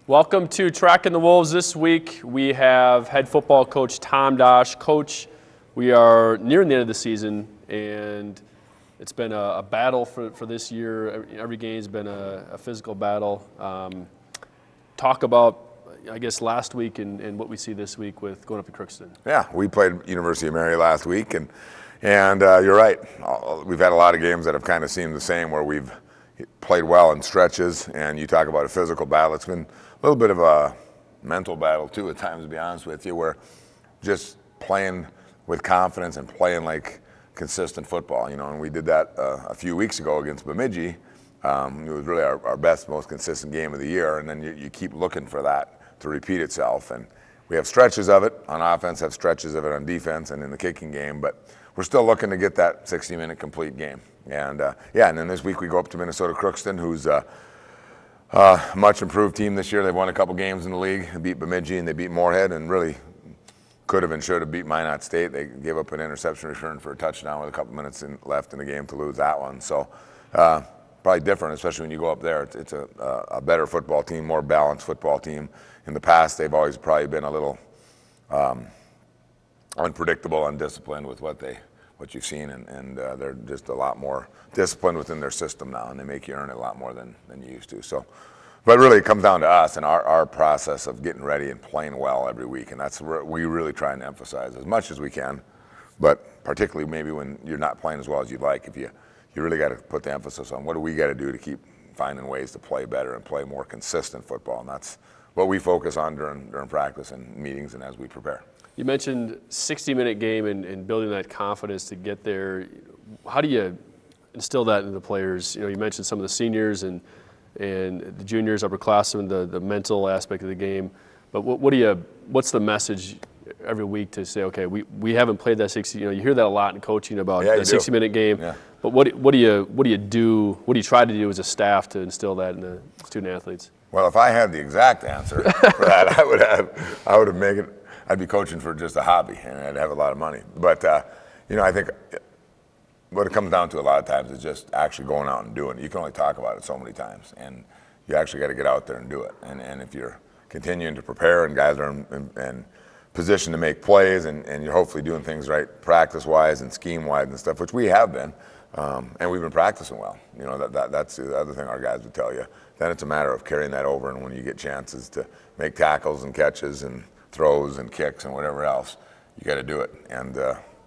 Welcome to Tracking the Wolves. This week we have head football coach Tom Dosch. Coach, we are nearing the end of the season, and it's been a battle for this year. Every game's been a physical battle. Talk about, I guess, last week and what we see this week with going up to Crookston. Yeah, we played University of Mary last week, and you're right. We've had a lot of games that have kind of seemed the same, where we've played well in stretches, and you talk about a physical battle. It's been a little bit of a mental battle too at times, to be honest with you, where just playing with confidence and playing like consistent football, and we did that a few weeks ago against Bemidji. It was really our best, most consistent game of the year, and then you keep looking for that to repeat itself. And we have stretches of it on offense, have stretches of it on defense and in the kicking game, but we're still looking to get that 60-minute complete game. And and then this week we go up to Minnesota Crookston, who's much improved team this year. They've won a couple games in the league. They beat Bemidji and they beat Moorhead, and really could have and should have beat Minot State. They gave up an interception return for a touchdown with a couple minutes left in the game to lose that one. So probably different, especially when you go up there. It's a better football team, more balanced football team. In the past, they've always probably been a little unpredictable, undisciplined with what you've seen, and they're just a lot more disciplined within their system now, and they make you earn it a lot more than you used to. So, but really it comes down to us and our process of getting ready and playing well every week, and that's what we really try and emphasize as much as we can, but particularly maybe when you're not playing as well as you'd like, if you really got to put the emphasis on what do we got to do to keep finding ways to play better and play more consistent football, and that's what we focus on during practice and meetings and as we prepare. You mentioned 60-minute game and building that confidence to get there. How do you instill that into the players? You mentioned some of the seniors and the juniors, upperclassmen, the mental aspect of the game. But what's the message every week to say, okay, we haven't played that 60. You hear that a lot in coaching about the 60-minute game. Yeah. But what do you do? What do you try to do as a staff to instill that in the student athletes? Well, if I had the exact answer for that, I would have made it. I'd be coaching for just a hobby, and I'd have a lot of money. But, I think what it comes down to a lot of times is just actually going out and doing it. You can only talk about it so many times, and you actually got to get out there and do it. And if you're continuing to prepare and guys are in position to make plays and you're hopefully doing things right practice-wise and scheme-wise and stuff, which we have been, and we've been practicing well. That's the other thing our guys would tell you. Then it's a matter of carrying that over, and when you get chances to make tackles and catches and throws and kicks and whatever else, you got to do it. And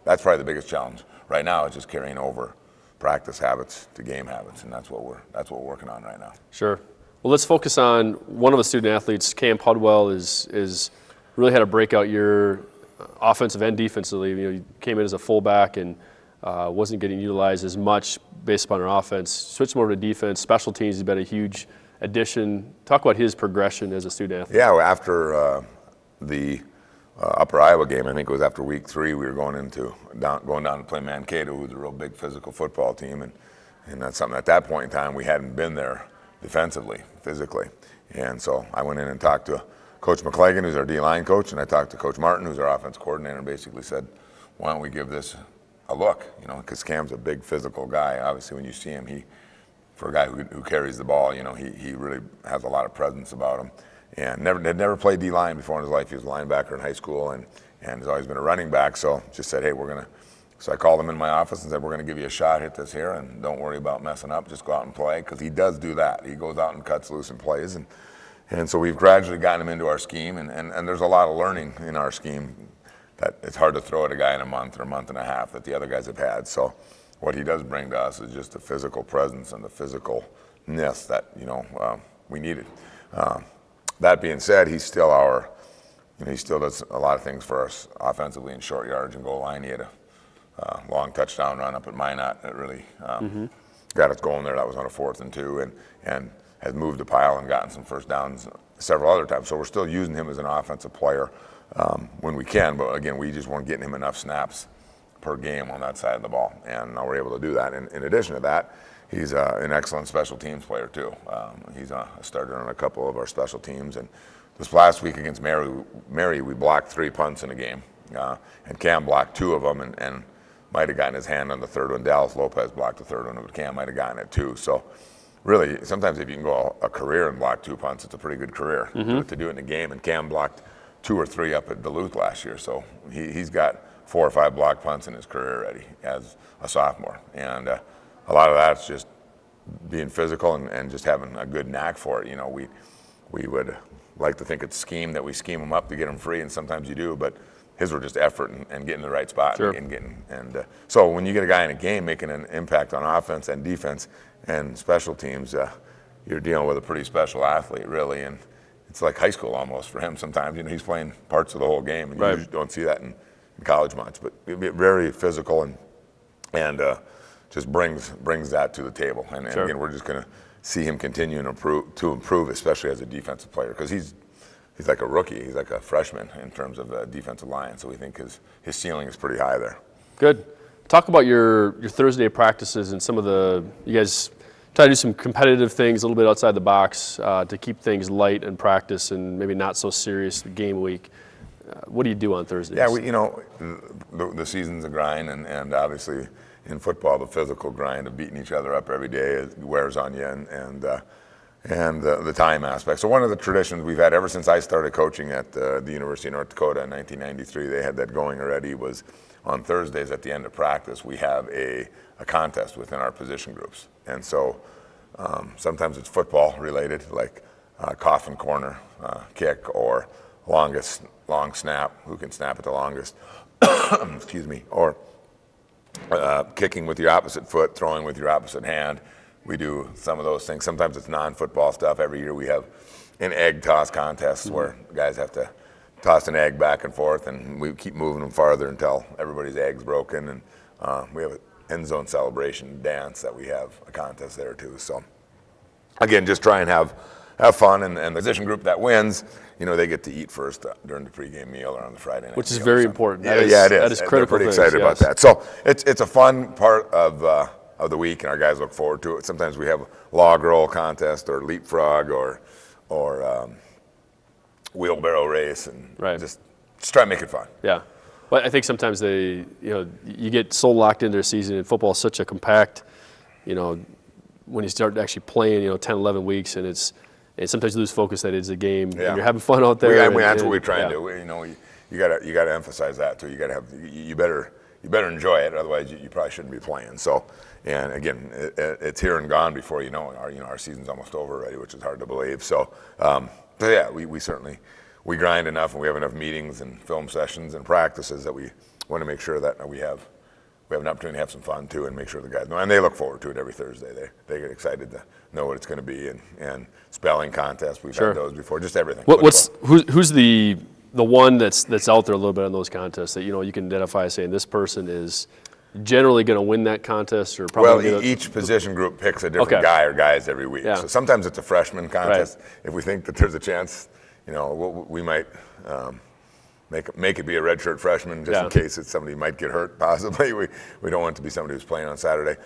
that's probably the biggest challenge right now, is just carrying over practice habits to game habits, and that's what we're working on right now. Sure. Well, let's focus on one of the student athletes. Cam Pudwell is really had a breakout year, offensive and defensively. He came in as a fullback and wasn't getting utilized as much based upon our offense. Switched more to defense. Special teams, he's been a huge addition. Talk about his progression as a student athlete. Yeah, after the Upper Iowa game, I think it was after week 3, we were going down to play Mankato, who's a real big physical football team, and that's something at that point in time we hadn't been there defensively, physically. And so I went in and talked to Coach McClagan, who's our D-line coach, and I talked to Coach Martin, who's our offense coordinator, and basically said, why don't we give this a look, because Cam's a big physical guy. Obviously when you see him, for a guy who carries the ball, he really has a lot of presence about him. And had never played D-line before in his life. He was a linebacker in high school and has always been a running back. So just said, hey, so I called him in my office and said, we're going to give you a shot, hit this here, and don't worry about messing up. Just go out and play, because he does do that. He goes out and cuts loose and plays. And so we've gradually gotten him into our scheme, and there's a lot of learning in our scheme that it's hard to throw at a guy in a month or a month and a half that the other guys have had. So what he does bring to us is just the physical presence and the physicalness that, we needed. That being said, he's still he still does a lot of things for us offensively in short yards and goal line. He had a long touchdown run up at Minot that really got us going there. That was on a 4th and 2, and has moved the pile and gotten some first downs several other times. So we're still using him as an offensive player when we can, but again, we just weren't getting him enough snaps per game on that side of the ball, and now we're able to do that. And in addition to that, he's an excellent special teams player too. He's a starter on a couple of our special teams. And this last week against Mary, we blocked 3 punts in a game, and Cam blocked 2 of them, and might have gotten his hand on the third one. Dallas Lopez blocked the third one, but Cam might have gotten it too. So really, sometimes if you can go a career and block 2 punts, it's a pretty good career. Mm-hmm. To do it in a game, and Cam blocked 2 or 3 up at Duluth last year, so he's got 4 or 5 block punts in his career already as a sophomore. And a lot of that's just being physical and just having a good knack for it. You know, we would like to think it's scheme, that we scheme them up to get them free, and sometimes you do, but his were just effort and getting the right spot. Sure. So when you get a guy in a game making an impact on offense and defense and special teams, you're dealing with a pretty special athlete, really, and it's like high school almost for him sometimes. You know, he's playing parts of the whole game, and you usually don't see that in college much, but very physical and just brings that to the table. And again, we're just going to see him continue to improve, especially as a defensive player, because he's like a rookie. He's like a freshman in terms of defensive line, so we think his ceiling is pretty high there. Good. Talk about your Thursday practices and some of you guys try to do some competitive things a little bit outside the box to keep things light in practice and maybe not so serious game week. What do you do on Thursdays? Yeah, the season's a grind, and obviously in football, the physical grind of beating each other up every day wears on you, and the time aspect. So one of the traditions we've had ever since I started coaching at the University of North Dakota in 1993, they had that going already, was on Thursdays at the end of practice, we have a contest within our position groups. And so sometimes it's football related, like coffin corner kick, or long snap, who can snap it the longest, excuse me, or kicking with your opposite foot, throwing with your opposite hand. We do some of those things. Sometimes it's non-football stuff. Every year we have an egg toss contest where guys have to toss an egg back and forth, and we keep moving them farther until everybody's egg's broken. And we have an end zone celebration dance that we have a contest there too. So again, just try and have fun, and the position group that wins, they get to eat first during the pregame meal or on the Friday night. Which is very important. Yeah, it is. That is critical. They're pretty excited about that. So it's a fun part of the week, and our guys look forward to it. Sometimes we have a log roll contest or leapfrog or wheelbarrow race, and just try to make it fun. Yeah. Well, I think sometimes you get so locked into their season, and football is such a compact, when you start actually playing, 10, 11 weeks, and sometimes you lose focus that it's a game, and you're having fun out there. That's what we try and do. You got to emphasize that too. You better enjoy it, otherwise you probably shouldn't be playing. So, and again, it's here and gone before you know it. Our season's almost over already, which is hard to believe. So, we certainly grind enough, and we have enough meetings and film sessions and practices that we want to make sure that we have an opportunity to have some fun too, and make sure the guys know. And they look forward to it every Thursday. They get excited to know what it's going to be, and spelling contests. We've had those before. Just everything. Who's the one that's out there a little bit on those contests that you can identify saying this person is generally going to win that contest, or probably? Well, each position group picks a different guy or guys every week. Yeah. So sometimes it's a freshman contest. Right. If we think that there's a chance, we might make it be a redshirt freshman just in case somebody might get hurt. Possibly, we don't want it to be somebody who's playing on Saturday.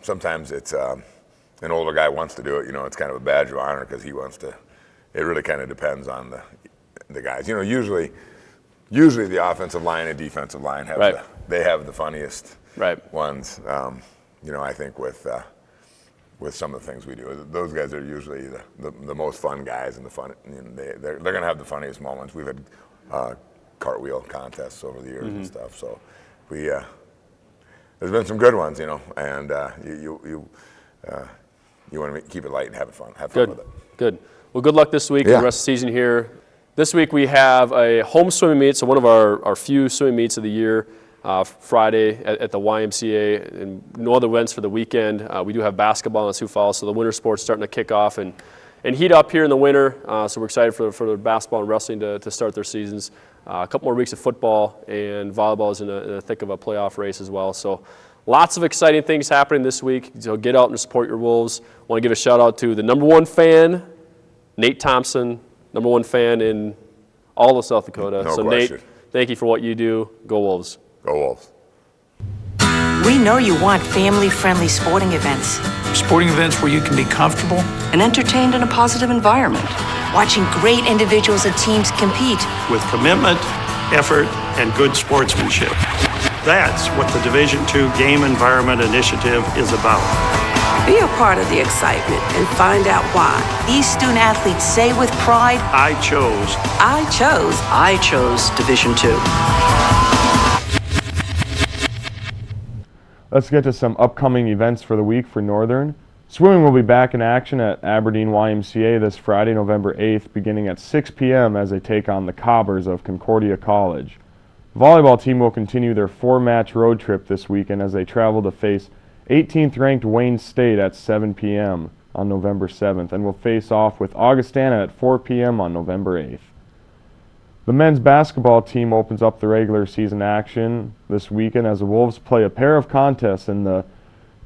Sometimes it's an older guy wants to do it. It's kind of a badge of honor because he wants to. It really kind of depends on the guys. Usually the offensive line and defensive line have they have the funniest ones. I think with some of the things we do, those guys are usually the most fun guys, and the fun. They're going to have the funniest moments. We've had cartwheel contests over the years and stuff. So there's been some good ones, and you want to keep it light and have fun with it. Good. Well, good luck this week and the rest of the season here. This week we have a home swimming meet, so one of our few swimming meets of the year, Friday at the YMCA, and no other events for the weekend. We do have basketball in Sioux Falls, so the winter sports starting to kick off and heat up here in the winter. So we're excited for the basketball and wrestling to start their seasons. A couple more weeks of football, and volleyball is in the thick of a playoff race as well. So lots of exciting things happening this week. So get out and support your Wolves. I want to give a shout out to the number one fan, Nate Thompson, number one fan in all of South Dakota. No question. Nate, thank you for what you do. Go Wolves. Go Wolves. We know you want family-friendly sporting events. Sporting events where you can be comfortable and entertained in a positive environment. Watching great individuals and teams compete. With commitment, effort, and good sportsmanship. That's what the Division II Game Environment Initiative is about. Be a part of the excitement and find out why. These student athletes say with pride, I chose. I chose Division II. Let's get to some upcoming events for the week for Northern. Swimming will be back in action at Aberdeen YMCA this Friday, November 8th, beginning at 6 p.m. as they take on the Cobbers of Concordia College. The volleyball team will continue their 4-match road trip this weekend as they travel to face 18th-ranked Wayne State at 7 p.m. on November 7th and will face off with Augustana at 4 p.m. on November 8th. The men's basketball team opens up the regular season action this weekend as the Wolves play a pair of contests in the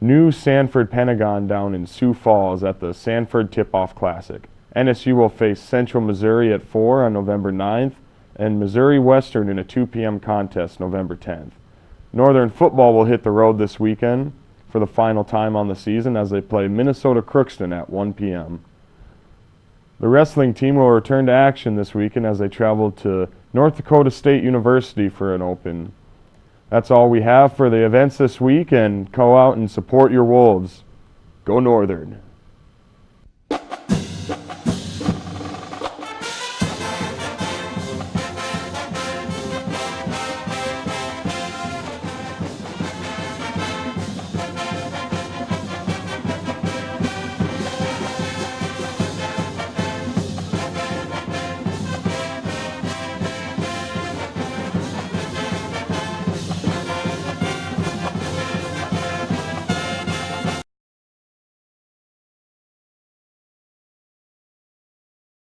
new Sanford Pentagon down in Sioux Falls at the Sanford Tip-Off Classic. NSU will face Central Missouri at 4 on November 9th and Missouri Western in a 2 p.m. contest November 10th. Northern football will hit the road this weekend for the final time on the season as they play Minnesota Crookston at 1 p.m. The wrestling team will return to action this weekend as they travel to North Dakota State University for an open. That's all we have for the events this week, and go out and support your Wolves. Go Northern.